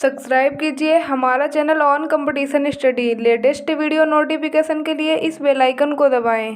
Subscribe कीजिए हमारा channel on competition study. Latest video notification के लिए इस बेल आइकन को दबाएं।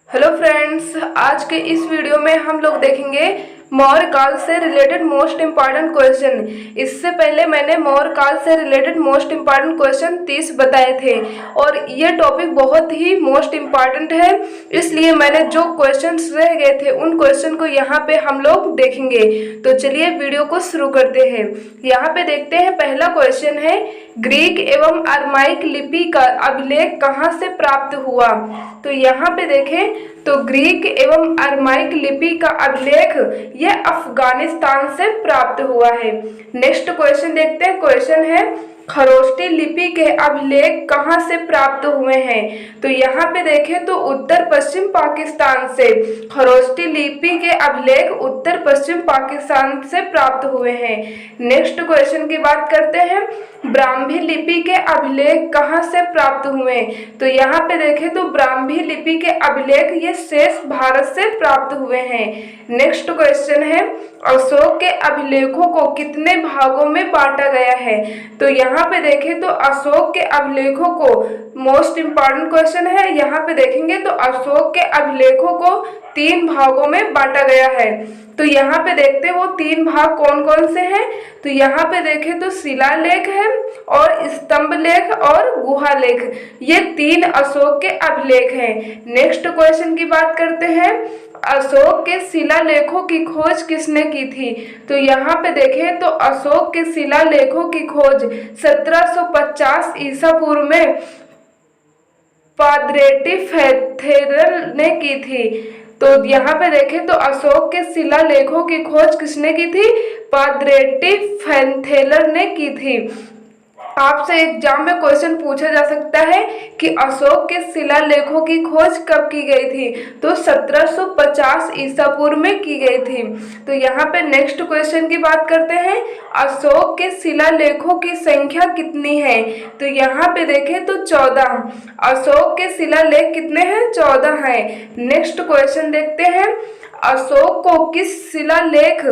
हेलो फ्रेंड्स, आज के इस वीडियो में हम लोग देखेंगे मौर्य काल से रिलेटेड मोस्ट इम्पॉर्टेंट क्वेश्चन। इससे पहले मैंने मौर्य काल से रिलेटेड मोस्ट इम्पॉर्टेंट क्वेश्चन 30 बताए थे और ये टॉपिक बहुत ही मोस्ट इम्पॉर्टेंट है, इसलिए मैंने जो क्वेश्चंस रह गए थे उन क्वेश्चन को यहाँ पे हम लोग देखेंगे। तो चलिए वीडियो को शुरू करते हैं। यहाँ पे देखते हैं, पहला क्वेश्चन है, ग्रीक एवं अरमाइक लिपि का अभिलेख कहाँ से प्राप्त हुआ? तो यहाँ पे देखें तो ग्रीक एवं अरमाइक लिपि का अभिलेख यह अफगानिस्तान से प्राप्त हुआ है। नेक्स्ट क्वेश्चन देखते हैं, क्वेश्चन है, खरोष्टी लिपि के अभिलेख कहाँ से प्राप्त हुए हैं? तो यहाँ पे देखें तो उत्तर पश्चिम पाकिस्तान से। खरोष्टी लिपि के अभिलेख उत्तर पश्चिम पाकिस्तान से प्राप्त हुए हैं। नेक्स्ट क्वेश्चन की बात करते हैं, ब्राह्मी लिपि के अभिलेख कहाँ से प्राप्त हुए? तो यहाँ पे देखें तो ब्राह्मी लिपि के अभिलेख ये शेष भारत से प्राप्त हुए हैं। नेक्स्ट क्वेश्चन है, अशोक के अभिलेखों को कितने भागों में बांटा गया है? तो यहाँ पे देखें तो अशोक के अभिलेखों को, मोस्ट इंपॉर्टेंट क्वेश्चन है, यहाँ पे देखेंगे तो अशोक के अभिलेखों को 3 भागों में बांटा गया है। तो यहाँ पे देखते हैं वो 3 भाग कौन कौन से हैं। तो यहाँ पे देखें तो शिलालेख है और स्तंभ लेख और गुहा लेख, ये 3 अशोक के अभिलेख हैं। नेक्स्ट क्वेश्चन की बात करते हैं, अशोक के शिलालेखों की खोज किसने की थी? तो यहाँ पे देखें तो अशोक के शिलालेखों की खोज 1750 ईसा पूर्व में पादरेटिफेथेरल ने की थी। तो यहाँ पे देखें तो अशोक के शिलालेखों की खोज किसने की थी? पादरेटिफेथेरल ने की थी। आपसे एग्जाम में क्वेश्चन पूछा जा सकता है कि अशोक के शिलालेखों की खोज कब की गई थी? तो 1750 ईसा पूर्व में की गई थी। तो यहाँ पे नेक्स्ट क्वेश्चन की बात करते हैं, अशोक के शिलालेखों की संख्या कितनी है? तो यहाँ पे देखें तो 14। अशोक के शिलालेख कितने हैं? 14 हैं। नेक्स्ट क्वेश्चन देखते हैं, अशोक को किस शिलालेख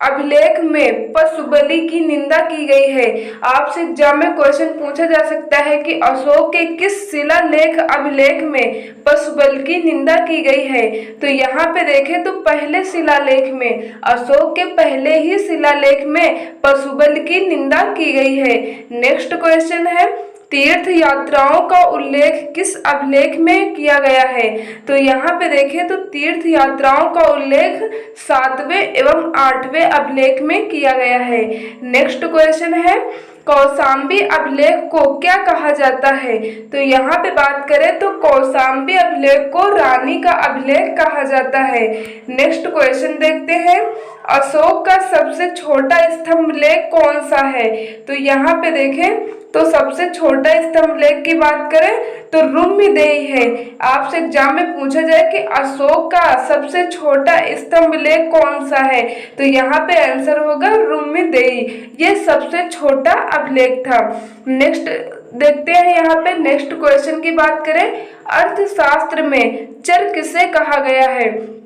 अभिलेख में पशु बलि की निंदा की गई है? आपसे एग्जाम में क्वेश्चन पूछा जा सकता है कि अशोक के किस शिलालेख अभिलेख में पशु बलि की निंदा की गई है? तो यहाँ पे देखें तो पहले शिलालेख में, अशोक के पहले ही शिलालेख में पशु बलि की निंदा की गई है। नेक्स्ट क्वेश्चन है, तीर्थ यात्राओं का उल्लेख किस अभिलेख में किया गया है? तो यहाँ पे देखें तो तीर्थ यात्राओं का उल्लेख 7वें एवं 8वें अभिलेख में किया गया है। नेक्स्ट क्वेश्चन है, कौशाम्बी अभिलेख को क्या कहा जाता है? तो यहाँ पे बात करें तो कौशाम्बी अभिलेख को रानी का अभिलेख कहा जाता है। नेक्स्ट क्वेश्चन देखते हैं, अशोक का सबसे छोटा स्तंभ लेख कौन सा है? तो यहाँ पे देखें तो सबसे छोटा स्तंभ लेख की बात करें तो रुम्मीदेई है। आपसे एग्जाम में पूछा जाए कि अशोक का सबसे छोटा स्तंभ लेख कौन सा है? तो यहाँ पे आंसर होगा रुम्मीदेई, ये सबसे छोटा अभिलेख था। नेक्स्ट देखते हैं, यहाँ पे नेक्स्ट क्वेश्चन की बात करें, अर्थशास्त्र में चर किसे कहा गया है?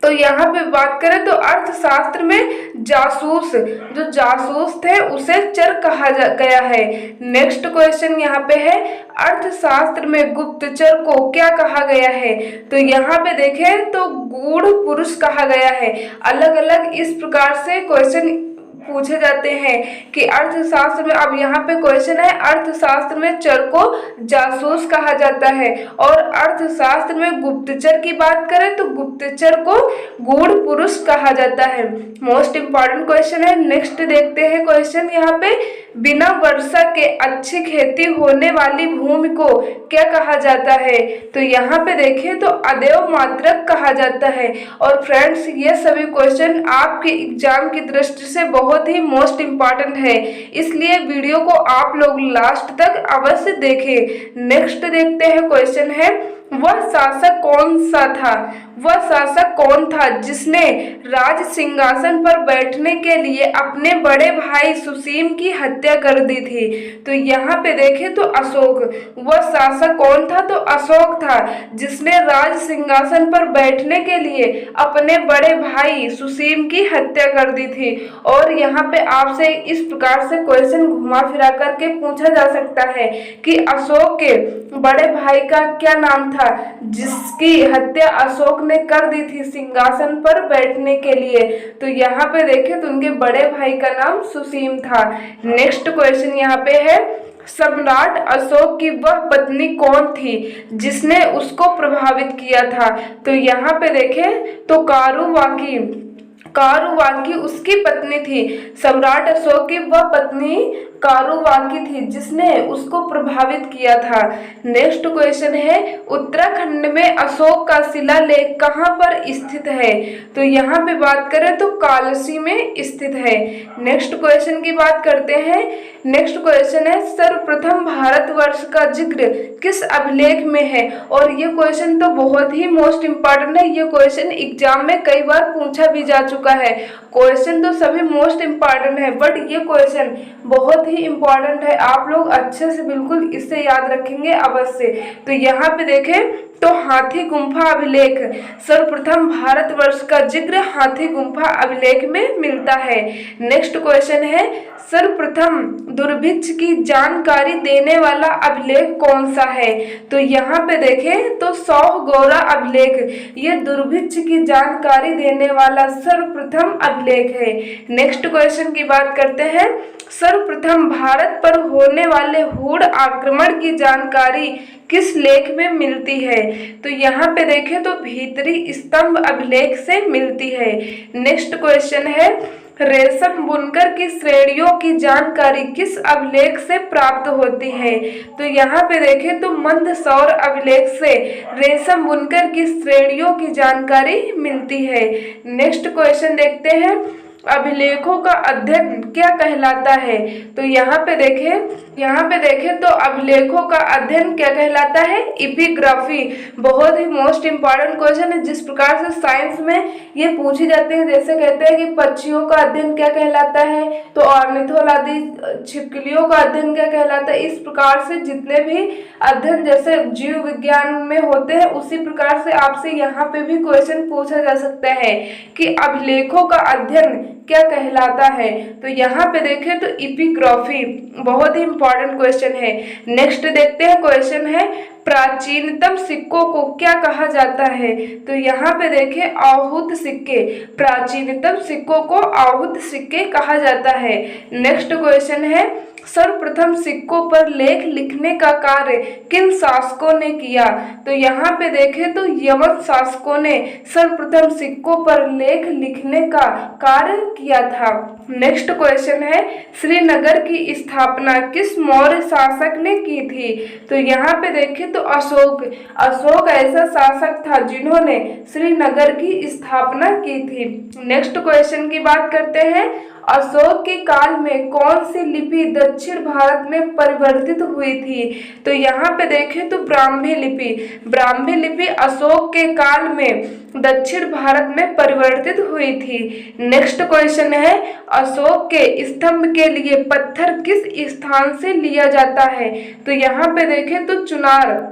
तो यहाँ पे बात करें तो अर्थशास्त्र में जासूस, जो जासूस थे उसे चर कहा गया है। नेक्स्ट क्वेश्चन यहाँ पे है, अर्थशास्त्र में गुप्तचर को क्या कहा गया है? तो यहाँ पे देखें तो गूढ़ पुरुष कहा गया है। अलग अलग इस प्रकार से क्वेश्चन पूछे जाते हैं कि अर्थशास्त्र में, अब यहाँ पे क्वेश्चन है, अर्थशास्त्र में चर को जासूस कहा जाता है और अर्थशास्त्र में गुप्तचर की बात करें तो गुप्तचर को गूढ़ पुरुष कहा जाता है। मोस्ट इंपॉर्टेंट क्वेश्चन है। नेक्स्ट देखते हैं क्वेश्चन, यहाँ पे बिना वर्षा के अच्छी खेती होने वाली भूमि को क्या कहा जाता है? तो यहाँ पे देखें तो अदेव मात्रक कहा जाता है। और फ्रेंड्स, ये सभी क्वेश्चन आपके एग्जाम की दृष्टि से बहुत ही मोस्ट इम्पॉर्टेंट है, इसलिए वीडियो को आप लोग लास्ट तक अवश्य देखें। नेक्स्ट देखते हैं क्वेश्चन है, वह शासक कौन सा था? वह शासक कौन था जिसने राज सिंहासन पर बैठने के लिए अपने बड़े भाई सुसीम की हत्या कर दी थी? तो यहाँ पे देखें तो अशोक। वह शासक कौन था? तो अशोक था, जिसने राज सिंहासन पर बैठने के लिए अपने बड़े भाई सुसीम की हत्या कर दी थी। और यहाँ पे आपसे इस प्रकार से क्वेश्चन घुमा फिरा करके पूछा जा सकता है कि अशोक के बड़े भाई का क्या नाम था जिसकी हत्या अशोक ने कर दी थी सिंहासन पर बैठने के लिए? तो यहाँ पे देखें तो उनके बड़े भाई का नाम सुसीम था। नेक्स्ट क्वेश्चन यहाँ पे है, सम्राट अशोक की वह पत्नी कौन थी जिसने उसको प्रभावित किया था? तो यहाँ पे देखें तो कारुवाकी। कारुवाकी उसकी पत्नी थी। सम्राट अशोक की वह पत्नी कारुवाकी थी जिसने उसको प्रभावित किया था। नेक्स्ट क्वेश्चन है, उत्तराखंड में अशोक का शिलालेख कहाँ पर स्थित है? तो यहाँ पे बात करें तो कालसी में स्थित है। नेक्स्ट क्वेश्चन की बात करते हैं। नेक्स्ट क्वेश्चन है, सर्वप्रथम भारतवर्ष का जिक्र किस अभिलेख में है? और ये क्वेश्चन तो बहुत ही मोस्ट इम्पॉर्टेंट है। ये क्वेश्चन एग्जाम में कई बार पूछा भी जा चुका है। क्वेश्चन तो सभी मोस्ट इम्पॉर्टेंट है, बट ये क्वेश्चन बहुत ही इम्पॉर्टेंट है। आप लोग अच्छे से बिल्कुल इसे याद रखेंगे अवश्य। तो यहाँ पे देखें तो हाथी गुम्फा अभिलेख, सर्वप्रथम भारतवर्ष का जिक्र हाथी गुम्फा अभिलेख में मिलता है। नेक्स्ट क्वेश्चन है, सर्वप्रथम दुर्भिक्ष की जानकारी देने वाला अभिलेख कौन सा है? तो यहाँ पे देखें तो सौगौरा अभिलेख, ये दुर्भिक्ष की जानकारी देने वाला सर्वप्रथम अभिलेख है। नेक्स्ट क्वेश्चन की बात करते हैं, सर्वप्रथम भारत पर होने वाले हुड़ आक्रमण की जानकारी किस लेख में मिलती है? तो यहाँ पे देखें तो भीतरी स्तंभ अभिलेख से मिलती है। नेक्स्ट क्वेश्चन है, रेशम बुनकर की श्रेणियों की जानकारी किस अभिलेख से प्राप्त होती है? तो यहाँ पे देखें तो मंदसौर अभिलेख से रेशम बुनकर की श्रेणियों की जानकारी मिलती है। नेक्स्ट क्वेश्चन देखते हैं, अभिलेखों का अध्ययन क्या कहलाता है? तो यहाँ पे देखें तो अभिलेखों का अध्ययन क्या कहलाता है? एपिग्राफी। बहुत ही मोस्ट इम्पॉर्टेंट क्वेश्चन है, जिस प्रकार से साइंस में ये पूछी जाती है। जैसे कहते हैं कि पक्षियों का अध्ययन क्या कहलाता है, तो ऑर्निथोलॉजी। छिपकलियों का अध्ययन क्या कहलाता है। इस प्रकार से जितने भी अध्ययन जैसे जीव विज्ञान में होते हैं, उसी प्रकार से आपसे यहाँ पे भी क्वेश्चन पूछा जा सकता है कि अभिलेखों का अध्ययन क्या कहलाता है। तो यहाँ पे देखें तो एपिग्राफी बहुत ही इंपॉर्टेंट क्वेश्चन है। नेक्स्ट देखते हैं, क्वेश्चन है, प्राचीनतम सिक्कों को क्या कहा जाता है? तो यहाँ पे देखें आहूत सिक्के। प्राचीनतम सिक्कों को आहूत सिक्के कहा जाता है। नेक्स्ट क्वेश्चन है, सर्वप्रथम सिक्कों पर लेख लिखने का कार्य किन शासकों ने किया? तो यहाँ पे देखें तो यवन शासकों ने सर्वप्रथम सिक्कों पर लेख लिखने का कार्य किया था। नेक्स्ट क्वेश्चन है, श्रीनगर की स्थापना किस मौर्य शासक ने की थी? तो यहाँ पे देखें तो अशोक ऐसा शासक था जिन्होंने श्रीनगर की स्थापना की थी। नेक्स्ट क्वेश्चन की बात करते हैं, अशोक के काल में कौन सी लिपि दक्षिण भारत में परिवर्तित हुई थी? तो यहाँ पे देखें तो ब्राह्मी लिपि अशोक के काल में दक्षिण भारत में परिवर्तित हुई थी। नेक्स्ट क्वेश्चन है, अशोक के स्तंभ के लिए पत्थर किस स्थान से लिया जाता है? तो यहाँ पे देखें तो चुनार।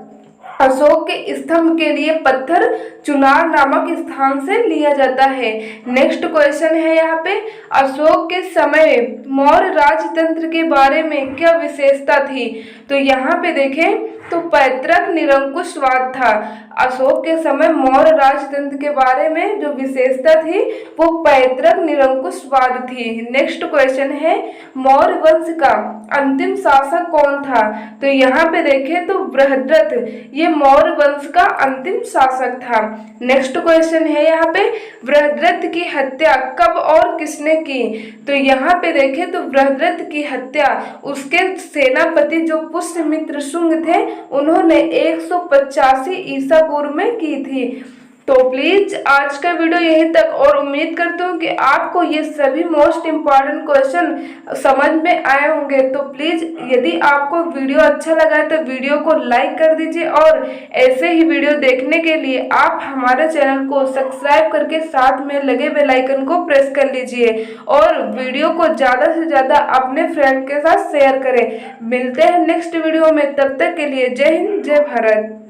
अशोक के स्तंभ के लिए पत्थर चुनार नामक स्थान से लिया जाता है। नेक्स्ट क्वेश्चन है यहाँ पे, अशोक के समय मौर्य राजतंत्र के बारे में क्या विशेषता थी? तो यहाँ पे देखें तो पैतृक निरंकुशवाद था। अशोक के समय मौर्य राजतंत्र के बारे में जो विशेषता थी वो पैतृक निरंकुशवाद थी। नेक्स्ट क्वेश्चन है, मौर्य वंश का अंतिम शासक कौन था? तो यहाँ पे देखें तो बृहद्रथ, ये मौर्य वंश का अंतिम शासक था। नेक्स्ट क्वेश्चन है यहाँ पे, बृहद्रथ की हत्या कब और किसने की? तो यहाँ पे देखें तो बृहद्रथ की हत्या उसके सेनापति जो पुष्यमित्र शुंग थे, उन्होंने 185 ईसा पूर्व में की थी। तो प्लीज आज का वीडियो यहीं तक, और उम्मीद करती हूँ कि आपको ये सभी मोस्ट इम्पॉर्टेंट क्वेश्चन समझ में आए होंगे। तो प्लीज यदि आपको वीडियो अच्छा लगा है तो वीडियो को लाइक कर दीजिए, और ऐसे ही वीडियो देखने के लिए आप हमारे चैनल को सब्सक्राइब करके साथ में लगे बेल आइकन को प्रेस कर लीजिए, और वीडियो को ज़्यादा से ज़्यादा अपने फ्रेंड के साथ शेयर करें। मिलते हैं नेक्स्ट वीडियो में, तब तक के लिए जय हिंद जय भारत।